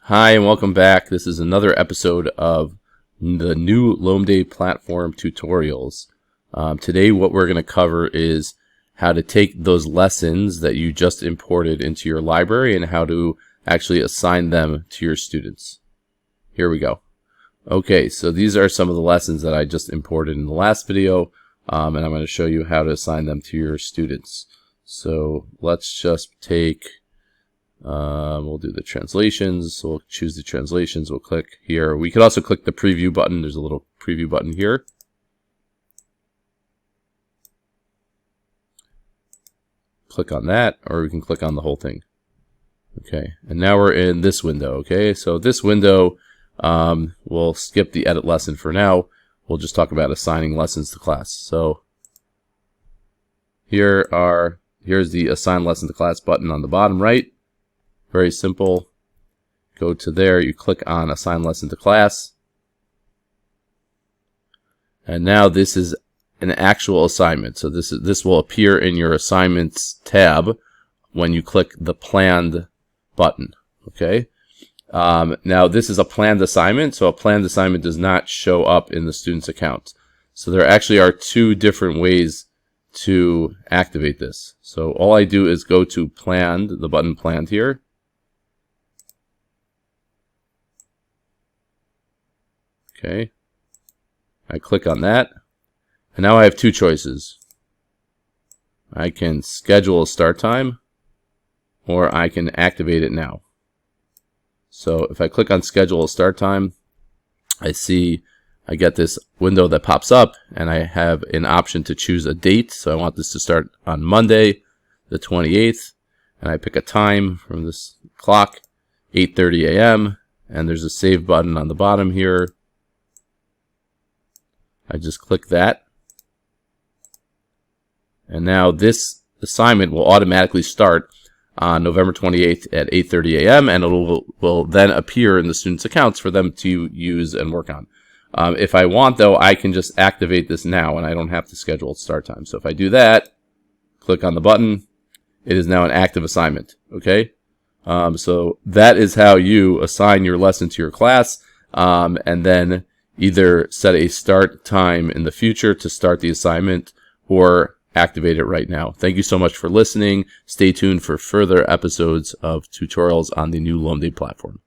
Hi and welcome back. This is another episode of the new Lomdei Platform Tutorials. Today what we're going to cover is how to take those lessons that you just imported into your library and how to actually assign them to your students. Here we go. Okay, so these are some of the lessons that I just imported in the last video, and I'm going to show you how to assign them to your students. So let's just take we'll do the translations. So we'll choose the translations. We'll click here. We could also click the preview button. There's a little preview button here. Click on that, or we can click on the whole thing. Okay, and now we're in this window. Okay, so this window, we'll skip the edit lesson for now. We'll just talk about assigning lessons to class. So here's the assign lesson to class button on the bottom right. Very simple. Go to there, you click on assign lesson to class. And now this is an actual assignment. So this will appear in your assignments tab when you click the planned button. Okay. Now this is a planned assignment, so a planned assignment does not show up in the student's account. So there actually are two different ways to activate this. So all I do is go to planned, the button planned here. Okay, I click on that, and now I have two choices. I can schedule a start time, or I can activate it now. So if I click on schedule a start time, I get this window that pops up, and I have an option to choose a date. So I want this to start on Monday, the 28th, and I pick a time from this clock, 8:30 a.m., and there's a save button on the bottom here. I just click that, and now this assignment will automatically start on November 28th at 8:30 a.m. and it will then appear in the students' accounts for them to use and work on. If I want, though, I can just activate this now, and I don't have to schedule a start time. So if I do that, click on the button, it is now an active assignment. Okay, so that is how you assign your lesson to your class, and then either set a start time in the future to start the assignment or activate it right now. Thank you so much for listening. Stay tuned for further episodes of tutorials on the new Lomdei platform.